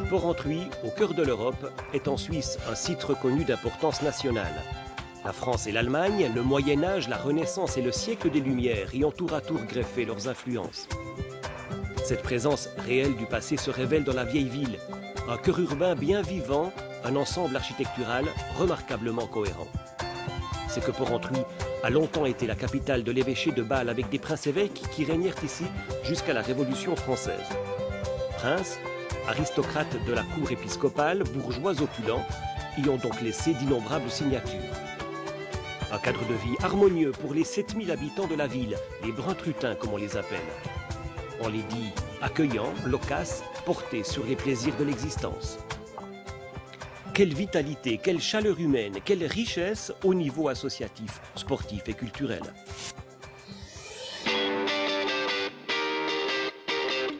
Porrentruy, au cœur de l'Europe, est en Suisse un site reconnu d'importance nationale. La France et l'Allemagne, le Moyen-Âge, la Renaissance et le siècle des Lumières y ont tour à tour greffé leurs influences. Cette présence réelle du passé se révèle dans la vieille ville, un cœur urbain bien vivant, un ensemble architectural remarquablement cohérent. C'est que Porrentruy a longtemps été la capitale de l'évêché de Bâle avec des princes-évêques qui régnèrent ici jusqu'à la Révolution française. Princes, aristocrates de la cour épiscopale, bourgeois opulents, y ont donc laissé d'innombrables signatures. Un cadre de vie harmonieux pour les 7000 habitants de la ville, les Bruntrutins comme on les appelle. On les dit accueillants, loquaces, portés sur les plaisirs de l'existence. Quelle vitalité, quelle chaleur humaine, quelle richesse au niveau associatif, sportif et culturel.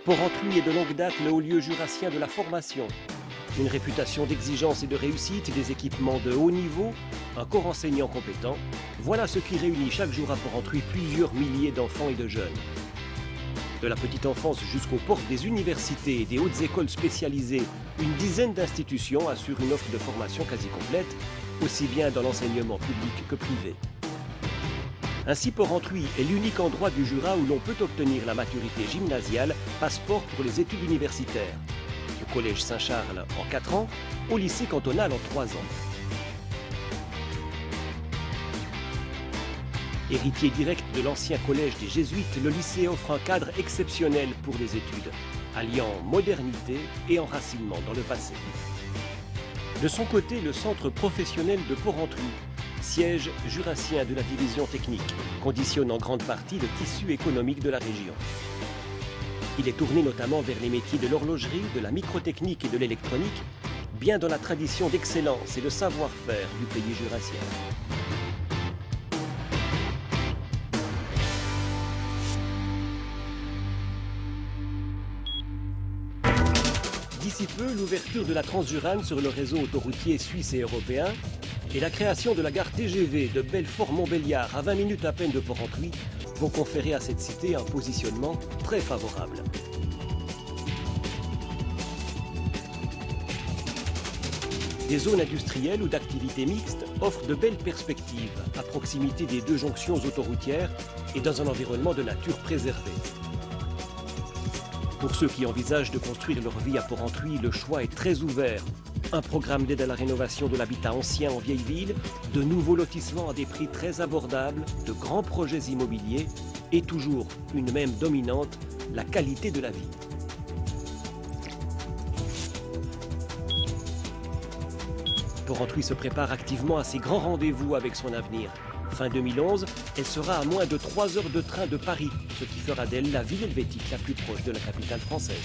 Porrentruy est de longue date le haut lieu jurassien de la formation. Une réputation d'exigence et de réussite, des équipements de haut niveau, un corps enseignant compétent. Voilà ce qui réunit chaque jour à Porrentruy plusieurs milliers d'enfants et de jeunes. De la petite enfance jusqu'aux portes des universités et des hautes écoles spécialisées, une dizaine d'institutions assurent une offre de formation quasi complète, aussi bien dans l'enseignement public que privé. Ainsi, Porrentruy est l'unique endroit du Jura où l'on peut obtenir la maturité gymnasiale, passeport pour les études universitaires. Du collège Saint-Charles en 4 ans, au lycée cantonal en 3 ans. Héritier direct de l'ancien collège des Jésuites, le lycée offre un cadre exceptionnel pour les études, alliant modernité et enracinement dans le passé. De son côté, le centre professionnel de Porrentruy, siège jurassien de la division technique, conditionne en grande partie le tissu économique de la région. Il est tourné notamment vers les métiers de l'horlogerie, de la microtechnique et de l'électronique, bien dans la tradition d'excellence et de savoir-faire du pays jurassien. D'ici peu, l'ouverture de la Transjurane sur le réseau autoroutier suisse et européen et la création de la gare TGV de Belfort-Montbéliard à 20 minutes à peine de Porrentruy vont conférer à cette cité un positionnement très favorable. Des zones industrielles ou d'activités mixtes offrent de belles perspectives à proximité des 2 jonctions autoroutières et dans un environnement de nature préservé. Pour ceux qui envisagent de construire leur vie à Porrentruy, le choix est très ouvert. Un programme d'aide à la rénovation de l'habitat ancien en vieille ville, de nouveaux lotissements à des prix très abordables, de grands projets immobiliers et toujours une même dominante, la qualité de la vie. Porrentruy se prépare activement à ses grands rendez-vous avec son avenir. Fin 2011, elle sera à moins de 3 heures de train de Paris, ce qui fera d'elle la ville helvétique la plus proche de la capitale française.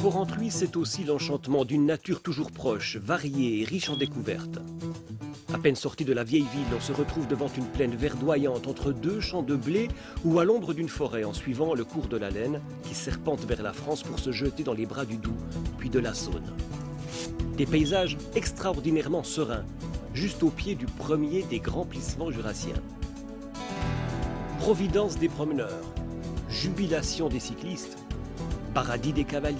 Porrentruy, c'est aussi l'enchantement d'une nature toujours proche, variée et riche en découvertes. À peine sorti de la vieille ville, on se retrouve devant une plaine verdoyante entre 2 champs de blé ou à l'ombre d'une forêt en suivant le cours de la Lenne qui serpente vers la France pour se jeter dans les bras du Doubs, puis de la Saône. Des paysages extraordinairement sereins, juste au pied du premier des grands plissements jurassiens. Providence des promeneurs, jubilation des cyclistes, paradis des cavaliers.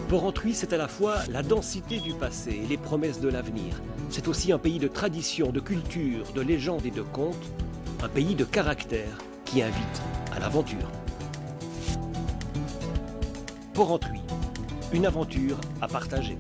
Porrentruy, c'est à la fois la densité du passé et les promesses de l'avenir. C'est aussi un pays de tradition, de culture, de légendes et de contes, un pays de caractère qui invite à l'aventure. Porrentruy, une aventure à partager.